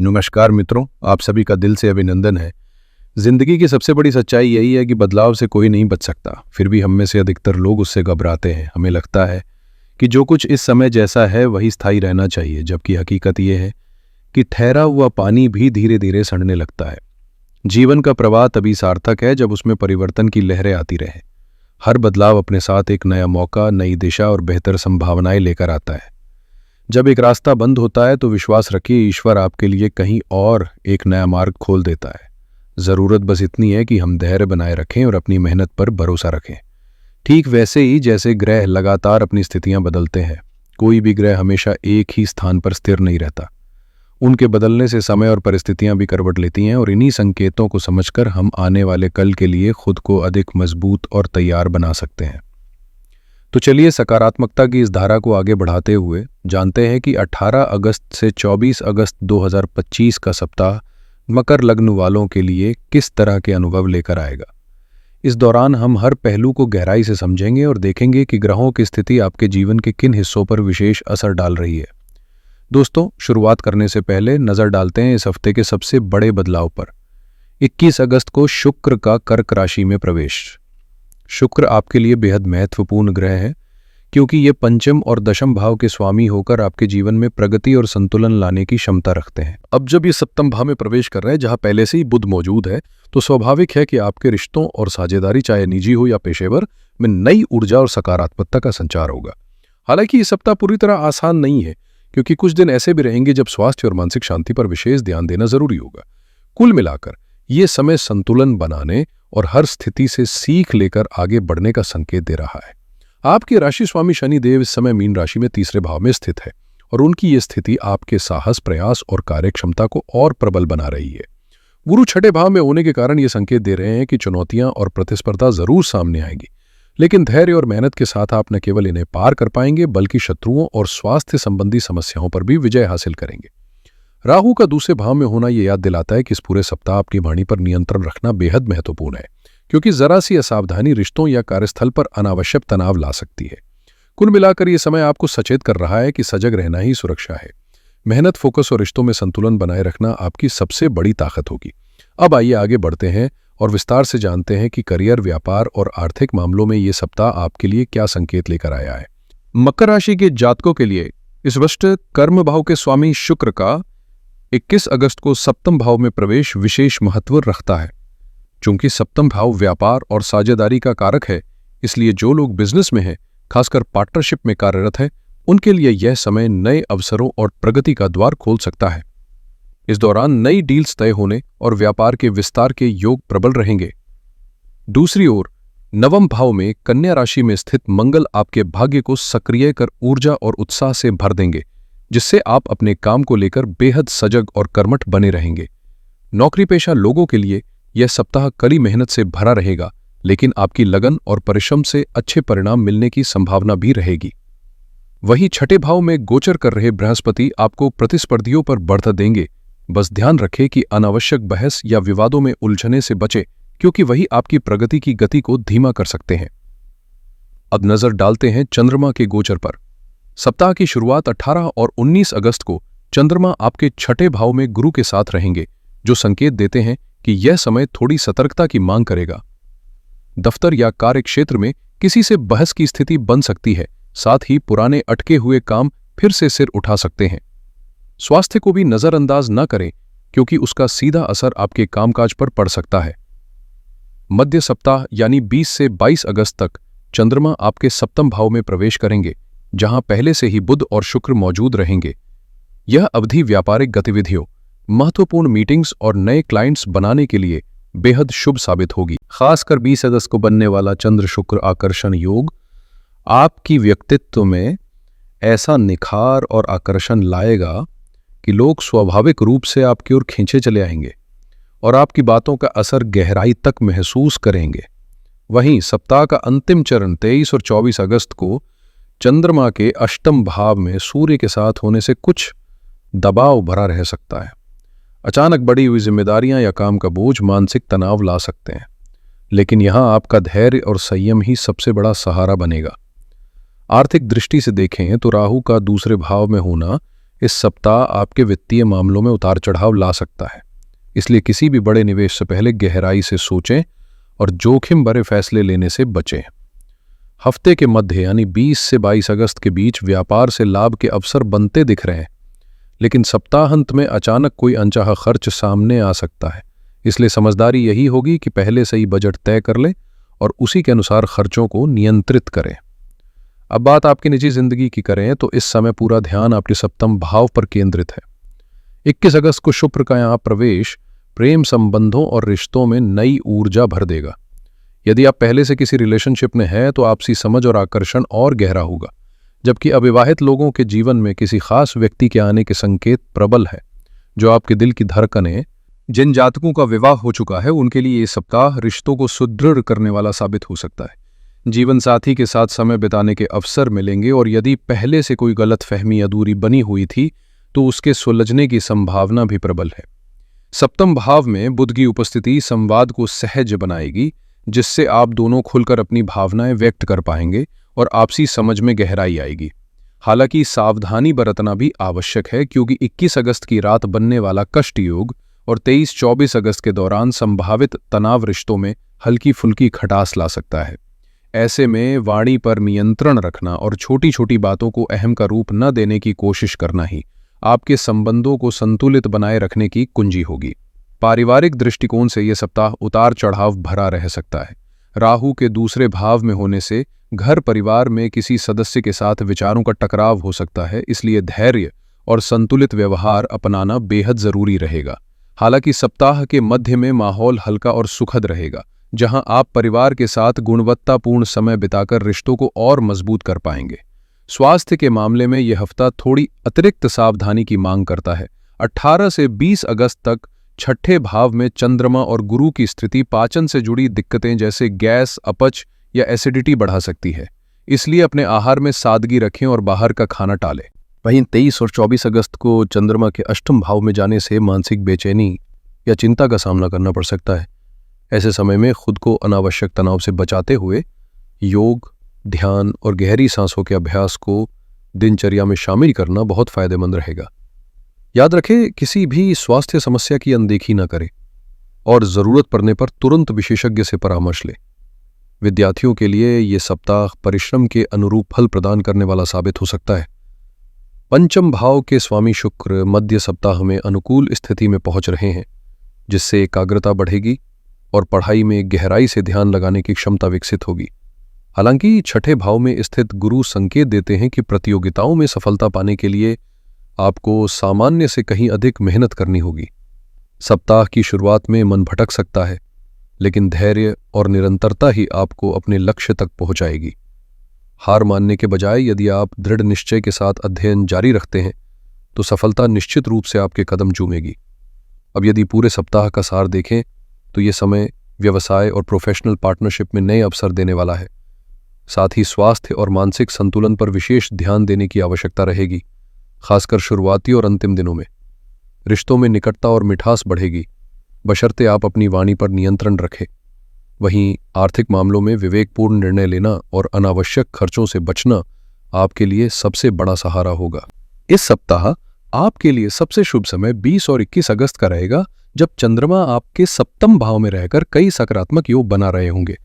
नमस्कार मित्रों, आप सभी का दिल से अभिनंदन है। जिंदगी की सबसे बड़ी सच्चाई यही है कि बदलाव से कोई नहीं बच सकता। फिर भी हम में से अधिकतर लोग उससे घबराते हैं। हमें लगता है कि जो कुछ इस समय जैसा है वही स्थायी रहना चाहिए, जबकि हकीकत यह है कि ठहरा हुआ पानी भी धीरे धीरे सड़ने लगता है। जीवन का प्रवाह तभी सार्थक है जब उसमें परिवर्तन की लहरें आती रहे। हर बदलाव अपने साथ एक नया मौका, नई दिशा और बेहतर संभावनाएं लेकर आता है। जब एक रास्ता बंद होता है तो विश्वास रखिए, ईश्वर आपके लिए कहीं और एक नया मार्ग खोल देता है। जरूरत बस इतनी है कि हम धैर्य बनाए रखें और अपनी मेहनत पर भरोसा रखें। ठीक वैसे ही जैसे ग्रह लगातार अपनी स्थितियां बदलते हैं, कोई भी ग्रह हमेशा एक ही स्थान पर स्थिर नहीं रहता। उनके बदलने से समय और परिस्थितियां भी करवट लेती हैं, और इन्हीं संकेतों को समझकर हम आने वाले कल के लिए खुद को अधिक मजबूत और तैयार बना सकते हैं। तो चलिए सकारात्मकता की इस धारा को आगे बढ़ाते हुए जानते हैं कि 18 अगस्त से 24 अगस्त 2025 का सप्ताह मकर लग्न वालों के लिए किस तरह के अनुभव लेकर आएगा। इस दौरान हम हर पहलू को गहराई से समझेंगे और देखेंगे कि ग्रहों की स्थिति आपके जीवन के किन हिस्सों पर विशेष असर डाल रही है। दोस्तों, शुरुआत करने से पहले नजर डालते हैं इस हफ्ते के सबसे बड़े बदलाव पर। 21 अगस्त को शुक्र का कर्क राशि में प्रवेश। शुक्र आपके लिए बेहद महत्वपूर्ण ग्रह है, क्योंकि ये पंचम और दशम भाव के स्वामी होकर आपके जीवन में प्रगति और संतुलन लाने की क्षमता रखते हैं। अब जब ये सप्तम भाव में प्रवेश कर रहे हैं, जहां पहले से ही बुध मौजूद है, तो स्वाभाविक है कि आपके रिश्तों और साझेदारी, चाहे निजी हो या पेशेवर, में नई ऊर्जा और सकारात्मकता का संचार होगा। हालांकि ये सप्ताह पूरी तरह आसान नहीं है, क्योंकि कुछ दिन ऐसे भी रहेंगे जब स्वास्थ्य और मानसिक शांति पर विशेष ध्यान देना जरूरी होगा। कुल मिलाकर ये समय संतुलन बनाने और हर स्थिति से सीख लेकर आगे बढ़ने का संकेत दे रहा है। आपके राशि स्वामी शनिदेव इस समय मीन राशि में तीसरे भाव में स्थित है, और उनकी ये स्थिति आपके साहस, प्रयास और कार्यक्षमता को और प्रबल बना रही है। गुरु छठे भाव में होने के कारण ये संकेत दे रहे हैं कि चुनौतियां और प्रतिस्पर्धा जरूर सामने आएंगी, लेकिन धैर्य और मेहनत के साथ आप न केवल इन्हें पार कर पाएंगे, बल्कि शत्रुओं और स्वास्थ्य संबंधी समस्याओं पर भी विजय हासिल करेंगे। राहु का दूसरे भाव में होना ये याद दिलाता है कि इस पूरे सप्ताह अपनी वाणी पर नियंत्रण रखना बेहद महत्वपूर्ण है, क्योंकि जरा सी असावधानी रिश्तों या कार्यस्थल पर अनावश्यक तनाव ला सकती है। कुल मिलाकर ये समय आपको सचेत कर रहा है कि सजग रहना ही सुरक्षा है। मेहनत, फोकस और रिश्तों में संतुलन बनाए रखना आपकी सबसे बड़ी ताकत होगी। अब आइए आगे बढ़ते हैं और विस्तार से जानते हैं कि करियर, व्यापार और आर्थिक मामलों में ये सप्ताह आपके लिए क्या संकेत लेकर आया है। मकर राशि के जातकों के लिए इस वर्ष कर्म भाव के स्वामी शुक्र का 21 अगस्त को सप्तम भाव में प्रवेश विशेष महत्व रखता है। चूंकि सप्तम भाव व्यापार और साझेदारी का कारक है, इसलिए जो लोग बिजनेस में हैं, खासकर पार्टनरशिप में कार्यरत हैं, उनके लिए यह समय नए अवसरों और प्रगति का द्वार खोल सकता है। इस दौरान नई डील्स तय होने और व्यापार के विस्तार के योग प्रबल रहेंगे। दूसरी ओर नवम भाव में कन्या राशि में स्थित मंगल आपके भाग्य को सक्रिय कर ऊर्जा और उत्साह से भर देंगे, जिससे आप अपने काम को लेकर बेहद सजग और कर्मठ बने रहेंगे। नौकरी पेशा लोगों के लिए यह सप्ताह कड़ी मेहनत से भरा रहेगा, लेकिन आपकी लगन और परिश्रम से अच्छे परिणाम मिलने की संभावना भी रहेगी। वहीं छठे भाव में गोचर कर रहे बृहस्पति आपको प्रतिस्पर्धियों पर बढ़त देंगे। बस ध्यान रखें कि अनावश्यक बहस या विवादों में उलझने से बचें, क्योंकि वही आपकी प्रगति की गति को धीमा कर सकते हैं। अब नजर डालते हैं चंद्रमा के गोचर पर। सप्ताह की शुरुआत 18 और 19 अगस्त को चंद्रमा आपके छठे भाव में गुरु के साथ रहेंगे, जो संकेत देते हैं कि यह समय थोड़ी सतर्कता की मांग करेगा। दफ्तर या कार्य क्षेत्र में किसी से बहस की स्थिति बन सकती है, साथ ही पुराने अटके हुए काम फिर से सिर उठा सकते हैं। स्वास्थ्य को भी नजरअंदाज न करें, क्योंकि उसका सीधा असर आपके कामकाज पर पड़ सकता है। मध्य सप्ताह यानी 20 से 22 अगस्त तक चंद्रमा आपके सप्तम भाव में प्रवेश करेंगे, जहां पहले से ही बुध और शुक्र मौजूद रहेंगे। यह अवधि व्यापारिक गतिविधियों, महत्वपूर्ण मीटिंग्स और नए क्लाइंट्स बनाने के लिए बेहद शुभ साबित होगी। खासकर 20 अगस्त को बनने वाला चंद्र शुक्र आकर्षण योग आपकी व्यक्तित्व में ऐसा निखार और आकर्षण लाएगा कि लोग स्वाभाविक रूप से आपकी ओर खींचे चले आएंगे और आपकी बातों का असर गहराई तक महसूस करेंगे। वहीं सप्ताह का अंतिम चरण 23 और 24 अगस्त को चंद्रमा के अष्टम भाव में सूर्य के साथ होने से कुछ दबाव भरा रह सकता है। अचानक बढ़ी हुई जिम्मेदारियां या काम का बोझ मानसिक तनाव ला सकते हैं, लेकिन यहां आपका धैर्य और संयम ही सबसे बड़ा सहारा बनेगा। आर्थिक दृष्टि से देखें तो राहु का दूसरे भाव में होना इस सप्ताह आपके वित्तीय मामलों में उतार चढ़ाव ला सकता है, इसलिए किसी भी बड़े निवेश से पहले गहराई से सोचें और जोखिम भरे फैसले लेने से बचें। हफ्ते के मध्य यानी 20 से 22 अगस्त के बीच व्यापार से लाभ के अवसर बनते दिख रहे हैं, लेकिन सप्ताहांत में अचानक कोई अनचाहा खर्च सामने आ सकता है। इसलिए समझदारी यही होगी कि पहले से ही बजट तय कर लें और उसी के अनुसार खर्चों को नियंत्रित करें। अब बात आपकी निजी जिंदगी की करें तो इस समय पूरा ध्यान आपके सप्तम भाव पर केंद्रित है। 21 अगस्त को शुक्र का यहाँ प्रवेश प्रेम संबंधों और रिश्तों में नई ऊर्जा भर देगा। यदि आप पहले से किसी रिलेशनशिप में हैं तो आपसी समझ और आकर्षण और गहरा होगा, जबकि अविवाहित लोगों के जीवन में किसी खास व्यक्ति के आने के संकेत प्रबल है, जो आपके दिल की धड़कनें। जिन जातकों का विवाह हो चुका है उनके लिए ये सप्ताह रिश्तों को सुदृढ़ करने वाला साबित हो सकता है। जीवन साथी के साथ समय बिताने के अवसर मिलेंगे और यदि पहले से कोई गलतफहमी या दूरी बनी हुई थी तो उसके सुलझने की संभावना भी प्रबल है। सप्तम भाव में बुध की उपस्थिति संवाद को सहज बनाएगी, जिससे आप दोनों खुलकर अपनी भावनाएं व्यक्त कर पाएंगे और आपसी समझ में गहराई आएगी। हालांकि सावधानी बरतना भी आवश्यक है, क्योंकि 21 अगस्त की रात बनने वाला कष्ट योग और 23-24 अगस्त के दौरान संभावित तनाव रिश्तों में हल्की फुल्की खटास ला सकता है। ऐसे में वाणी पर नियंत्रण रखना और छोटी छोटी बातों को अहम का रूप न देने की कोशिश करना ही आपके संबंधों को संतुलित बनाए रखने की कुंजी होगी। पारिवारिक दृष्टिकोण से यह सप्ताह उतार चढ़ाव भरा रह सकता है। राहु के दूसरे भाव में होने से घर परिवार में किसी सदस्य के साथ विचारों का टकराव हो सकता है, इसलिए धैर्य और संतुलित व्यवहार अपनाना बेहद जरूरी रहेगा। हालांकि सप्ताह के मध्य में माहौल हल्का और सुखद रहेगा, जहां आप परिवार के साथ गुणवत्तापूर्ण समय बिताकर रिश्तों को और मजबूत कर पाएंगे। स्वास्थ्य के मामले में यह हफ्ता थोड़ी अतिरिक्त सावधानी की मांग करता है। 18 से 20 अगस्त तक छठे भाव में चंद्रमा और गुरु की स्थिति पाचन से जुड़ी दिक्कतें जैसे गैस, अपच या एसिडिटी बढ़ा सकती है, इसलिए अपने आहार में सादगी रखें और बाहर का खाना टालें। वहीं 23 और 24 अगस्त को चंद्रमा के अष्टम भाव में जाने से मानसिक बेचैनी या चिंता का सामना करना पड़ सकता है। ऐसे समय में खुद को अनावश्यक तनाव से बचाते हुए योग, ध्यान और गहरी सांसों के अभ्यास को दिनचर्या में शामिल करना बहुत फायदेमंद रहेगा। याद रखें, किसी भी स्वास्थ्य समस्या की अनदेखी न करें और जरूरत पड़ने पर तुरंत विशेषज्ञ से परामर्श लें। विद्यार्थियों के लिए ये सप्ताह परिश्रम के अनुरूप फल प्रदान करने वाला साबित हो सकता है। पंचम भाव के स्वामी शुक्र मध्य सप्ताह में अनुकूल स्थिति में पहुंच रहे हैं, जिससे एकाग्रता बढ़ेगी और पढ़ाई में गहराई से ध्यान लगाने की क्षमता विकसित होगी। हालांकि छठे भाव में स्थित गुरु संकेत देते हैं कि प्रतियोगिताओं में सफलता पाने के लिए आपको सामान्य से कहीं अधिक मेहनत करनी होगी। सप्ताह की शुरुआत में मन भटक सकता है, लेकिन धैर्य और निरंतरता ही आपको अपने लक्ष्य तक पहुंचाएगी। हार मानने के बजाय यदि आप दृढ़ निश्चय के साथ अध्ययन जारी रखते हैं तो सफलता निश्चित रूप से आपके कदम चूमेगी। अब यदि पूरे सप्ताह का सार देखें तो ये समय व्यवसाय और प्रोफेशनल पार्टनरशिप में नए अवसर देने वाला है। साथ ही स्वास्थ्य और मानसिक संतुलन पर विशेष ध्यान देने की आवश्यकता रहेगी, खासकर शुरुआती और अंतिम दिनों में। रिश्तों में निकटता और मिठास बढ़ेगी, बशर्ते आप अपनी वाणी पर नियंत्रण रखें। वहीं आर्थिक मामलों में विवेकपूर्ण निर्णय लेना और अनावश्यक खर्चों से बचना आपके लिए सबसे बड़ा सहारा होगा। इस सप्ताह आपके लिए सबसे शुभ समय 20 और 21 अगस्त का रहेगा, जब चंद्रमा आपके सप्तम भाव में रहकर कई सकारात्मक योग बना रहे होंगे।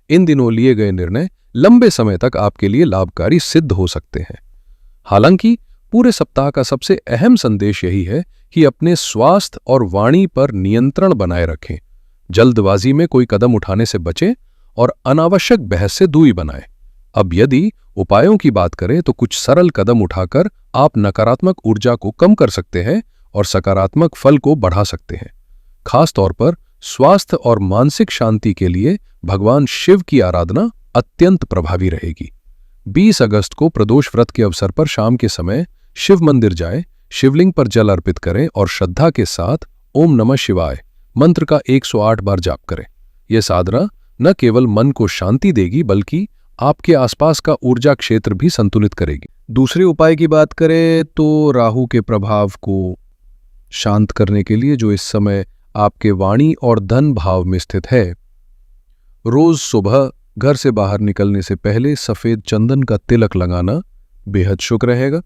इन दिनों लिए गए निर्णय लंबे समय तक आपके लिए लाभकारी सिद्ध हो सकते हैं। हालांकि पूरे सप्ताह का सबसे अहम संदेश यही है कि अपने स्वास्थ्य और वाणी पर नियंत्रण बनाए रखें। जल्दबाजी में कोई कदम उठाने से बचें और अनावश्यक बहस से दूरी बनाएं। अब यदि उपायों की बात करें तो कुछ सरल कदम उठाकर आप नकारात्मक ऊर्जा को कम कर सकते हैं और सकारात्मक फल को बढ़ा सकते हैं। खास तौर पर स्वास्थ्य और मानसिक शांति के लिए भगवान शिव की आराधना अत्यंत प्रभावी रहेगी। 20 अगस्त को प्रदोष व्रत के अवसर पर शाम के समय शिव मंदिर जाएं, शिवलिंग पर जल अर्पित करें और श्रद्धा के साथ ओम नमः शिवाय मंत्र का 108 बार जाप करें। यह साधना न केवल मन को शांति देगी बल्कि आपके आसपास का ऊर्जा क्षेत्र भी संतुलित करेगी। दूसरे उपाय की बात करें तो राहु के प्रभाव को शांत करने के लिए, जो इस समय आपके वाणी और धन भाव में स्थित है, रोज सुबह घर से बाहर निकलने से पहले सफेद चंदन का तिलक लगाना बेहद शुभ रहेगा।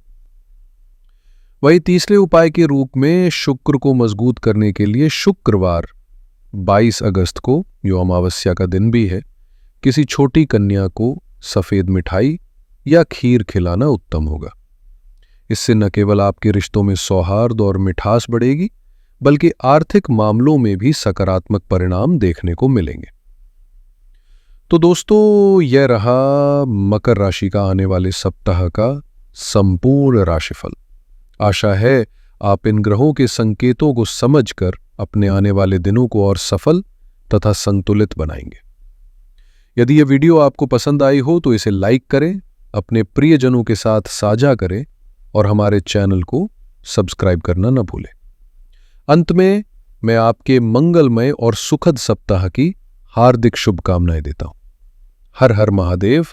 वही तीसरे उपाय के रूप में शुक्र को मजबूत करने के लिए शुक्रवार 22 अगस्त को, जो अमावस्या का दिन भी है, किसी छोटी कन्या को सफेद मिठाई या खीर खिलाना उत्तम होगा। इससे न केवल आपके रिश्तों में सौहार्द और मिठास बढ़ेगी, बल्कि आर्थिक मामलों में भी सकारात्मक परिणाम देखने को मिलेंगे। तो दोस्तों, यह रहा मकर राशि का आने वाले सप्ताह का संपूर्ण राशिफल। आशा है आप इन ग्रहों के संकेतों को समझकर अपने आने वाले दिनों को और सफल तथा संतुलित बनाएंगे। यदि यह वीडियो आपको पसंद आई हो तो इसे लाइक करें, अपने प्रियजनों के साथ साझा करें और हमारे चैनल को सब्सक्राइब करना न भूलें। अंत में मैं आपके मंगलमय और सुखद सप्ताह की हार्दिक शुभकामनाएं देता हूं। हर हर महादेव।